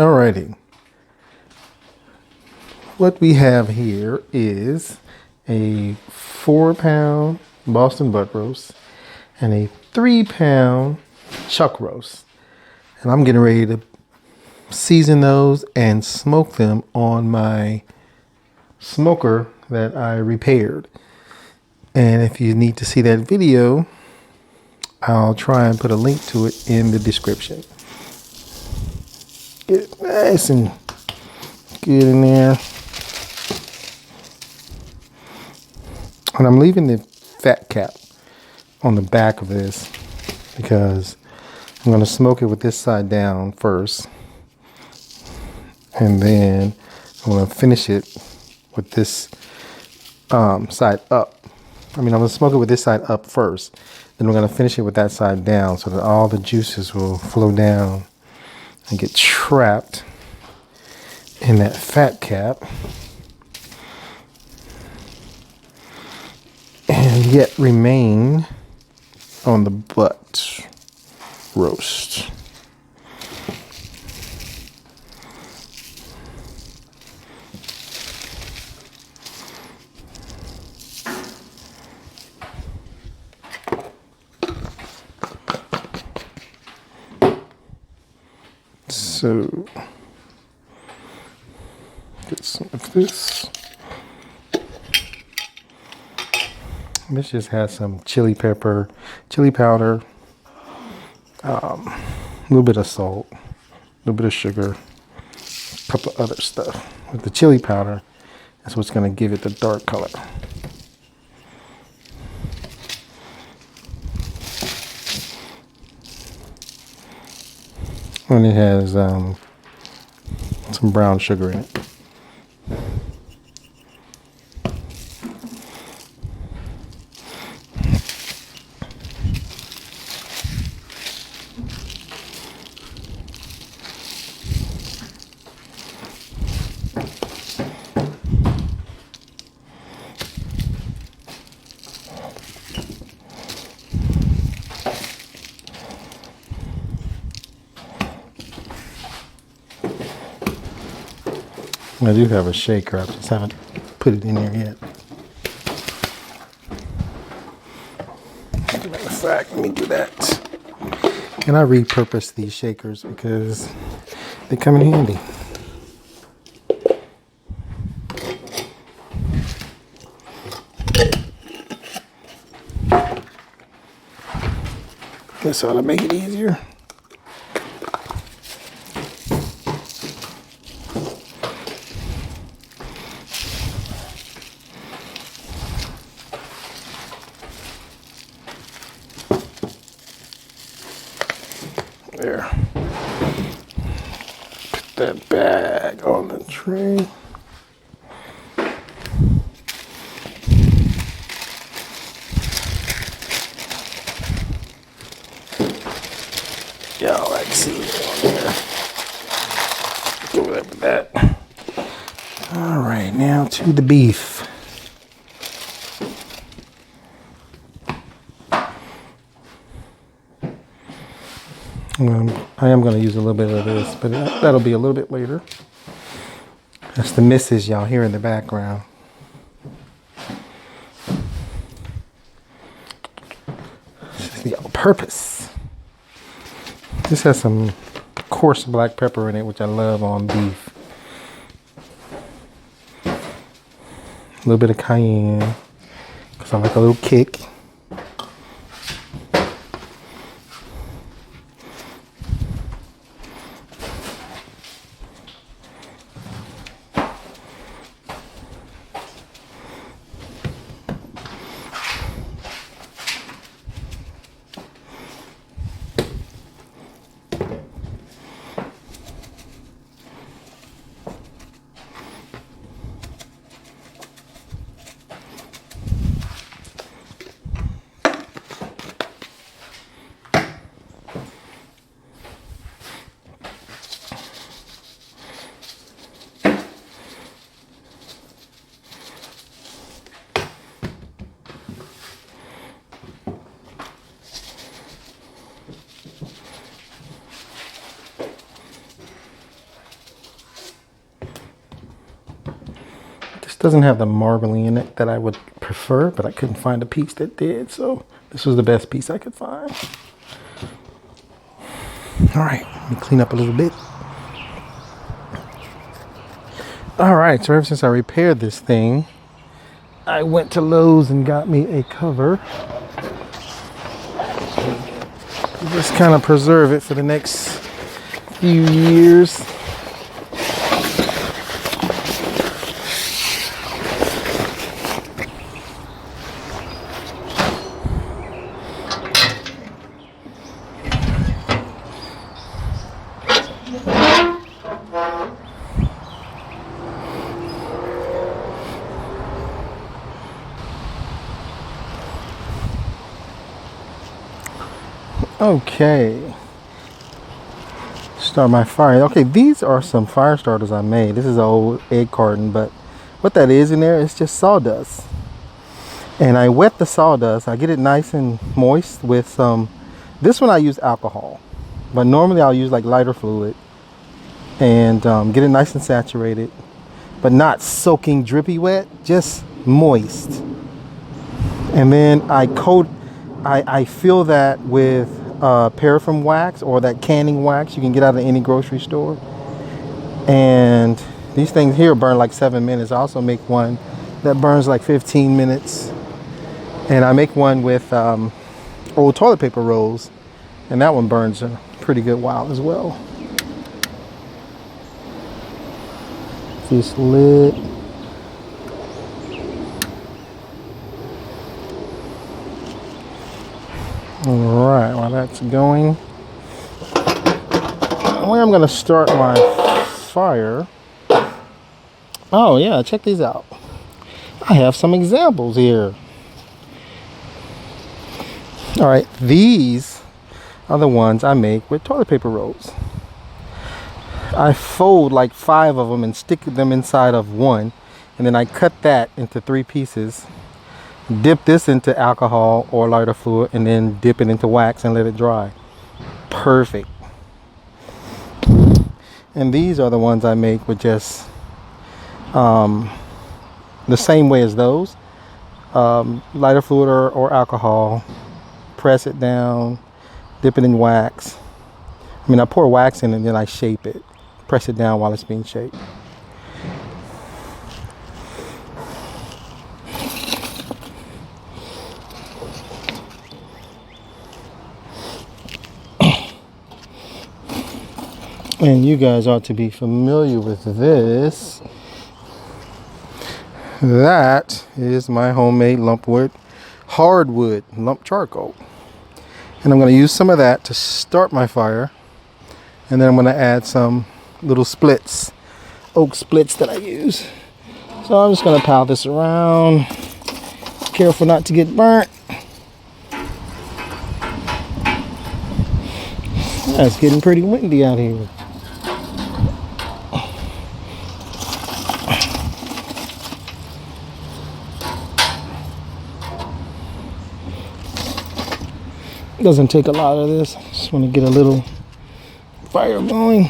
Alrighty. What we have here is a 4-pound Boston butt roast and a 3-pound chuck roast. And I'm getting ready to season those and smoke them on my smoker that I repaired. And if you need to see that video, I'll try and put a link to it in the description. Get it nice and good in there. And I'm leaving the fat cap on the back of this because I'm going to smoke it with this side down first. And then I'm going to finish it with this side up. I'm going to smoke it with this side up first. Then we're going to finish it with that side down so that all the juices will flow down and get trapped in that fat cap. And yet remain on the butt roast. So, get some of this. This just has some chili pepper, chili powder, a little bit of salt, a little bit of sugar, a couple of other stuff. With the chili powder, that's what's going to give it the dark color. And it has some brown sugar in it. I do have a shaker, I just haven't put it in there yet. As a matter of fact, let me do that. And I repurposed these shakers because they come in handy. Guess ought to make it easier. There. Put that bag on the tray. Yeah, I can see it on there. Go with that. All right, now to the beef. I am going to use a little bit of this, but that'll be a little bit later. That's the misses y'all hear in the background. This is the all-purpose. This has some coarse black pepper in it, which I love on beef. A little bit of cayenne, because I like a little kick. doesn't have the marbling in it that I would prefer, but I couldn't find a piece that did, so this was the best piece I could find. All right, let me clean up a little bit. All right, so ever since I repaired this thing, I went to Lowe's and got me a cover. Just kind of preserve it for the next few years. Okay, start my fire. Okay, these are some fire starters I made. This is an old egg carton, but what that is in there is just sawdust. And I wet the sawdust. I get it nice and moist with some, this one I use alcohol, but normally I'll use like lighter fluid and get it nice and saturated, but not soaking drippy wet, just moist. And then I fill that with paraffin wax or that canning wax you can get out of any grocery store. And these things here burn like 7 minutes. I also make one that burns like 15 minutes. And I make one with old toilet paper rolls, and that one burns a pretty good while as well. This lid. All right, while that's going, the way I'm gonna start my fire. Oh yeah, check these out. I have some examples here. All right, these are the ones I make with toilet paper rolls. I fold like 5 of them and stick them inside of one, and then I cut that into 3 pieces. Dip this into alcohol or lighter fluid, and then dip it into wax and let it dry. Perfect. And these are the ones I make with just the same way as those. Lighter fluid or alcohol. Press it down, dip it in wax. I mean, I pour wax in and then I shape it. Press it down while it's being shaped. And you guys ought to be familiar with this. That is my homemade lumpwood, hardwood lump charcoal. And I'm going to use some of that to start my fire. And then I'm going to add some little splits, oak splits that I use. So I'm just going to pile this around. Careful not to get burnt. It's getting pretty windy out here. Doesn't take a lot of this. Just want to get a little fire going.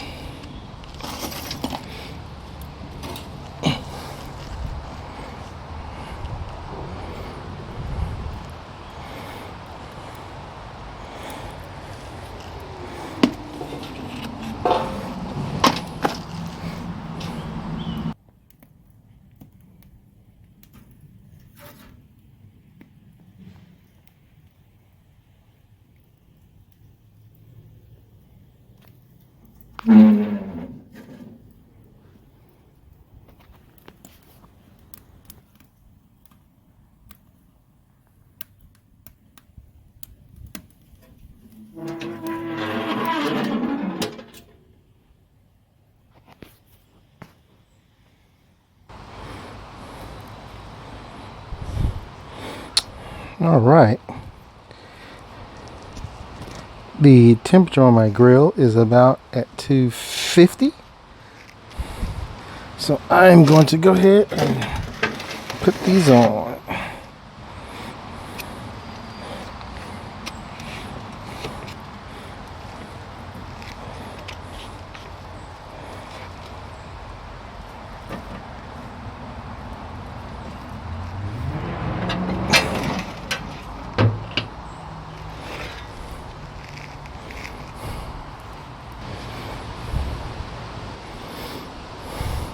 All right. The temperature on my grill is about at 250. So I'm going to go ahead and put these on.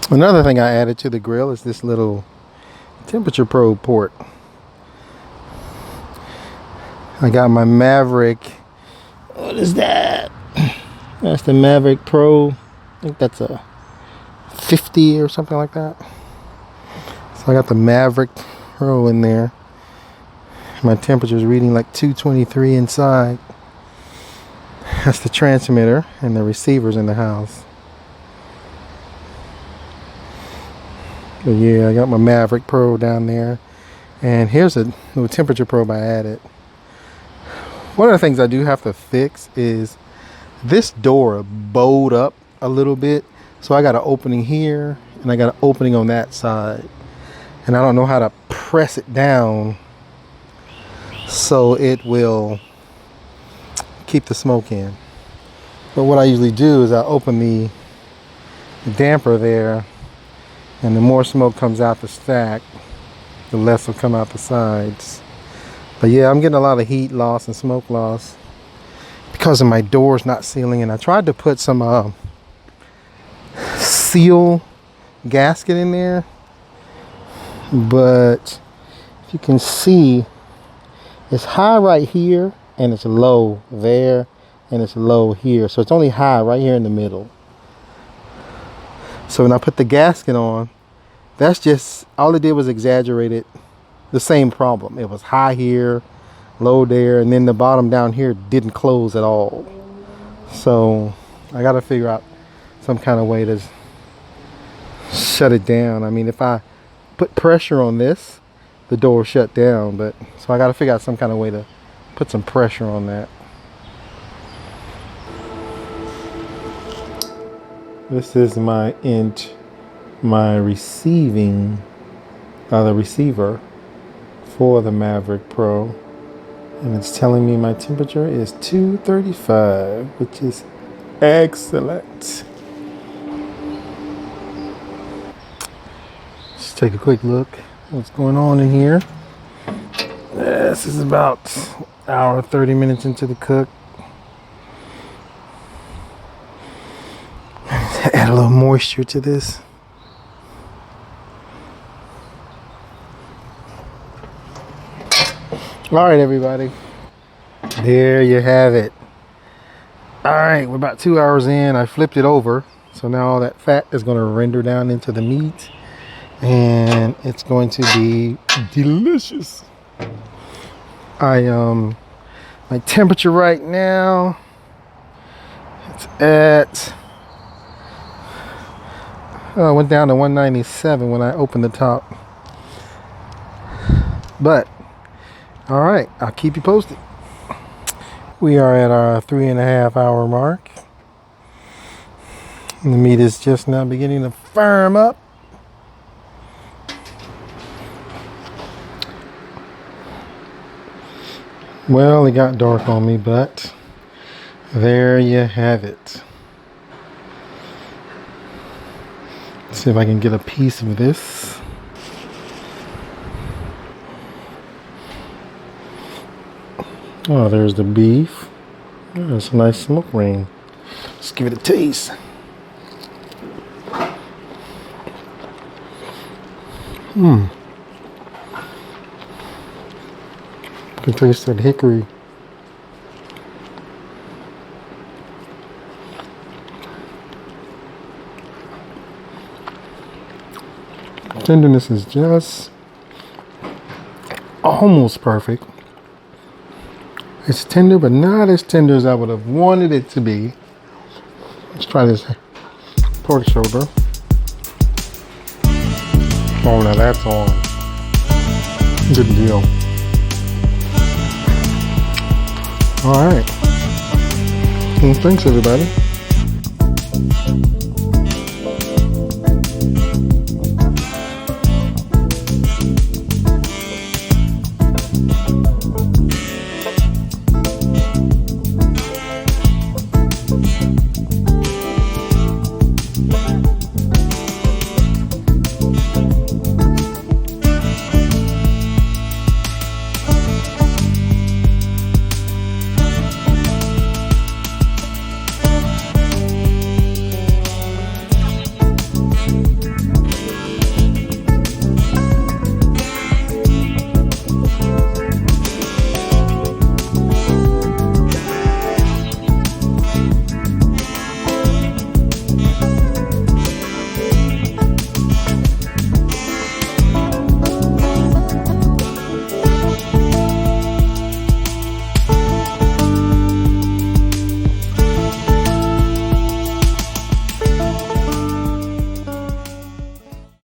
Another thing I added to the grill is this little temperature probe port. I got my Maverick. What is that? That's the Maverick Pro. I think that's a 50 or something like that. So I got the Maverick Pro in there. My temperature is reading like 223 inside. That's the transmitter and the receivers in the house. But yeah, I got my Maverick Pro down there. And here's a little temperature probe I added. One of the things I do have to fix is this door bowed up a little bit. So I got an opening here and I got an opening on that side. And I don't know how to press it down so it will keep the smoke in. But what I usually do is I open the damper there, and the more smoke comes out the stack, the less will come out the sides. But yeah, I'm getting a lot of heat loss and smoke loss because of my doors not sealing. And I tried to put some seal gasket in there, but if you can see, it's high right here and it's low there and it's low here. So it's only high right here in the middle. So when I put the gasket on, that's just, all it did was exaggerated the same problem. It was high here, low there, and then the bottom down here didn't close at all. So I got to figure out some kind of way to shut it down. I mean, if I put pressure on this, the door shut down, but so I got to figure out some kind of way to put some pressure on that. This is my receiving, the receiver for the Maverick Pro, and it's telling me my temperature is 235, which is excellent. Let's take a quick look what's going on in here. This is about an hour 30 minutes into the cook. Add a little moisture to this. All right, everybody, there you have it. All right, we're about 2 hours in. I flipped it over, so now all that fat is going to render down into the meat, and it's going to be delicious. My temperature right now, it's at, I went down to 197 when I opened the top. But all right, I'll keep you posted. We are at our 3.5 hour mark. And the meat is just now beginning to firm up. Well, it got dark on me, but there you have it. Let's see if I can get a piece of this. Oh, there's the beef. That's a nice smoke ring. Let's give it a taste. I can taste that hickory. Tenderness is just almost perfect. It's tender, but not as tender as I would have wanted it to be. Let's try this pork shoulder. Oh, now that's on. Good deal. All right. Well, thanks, everybody.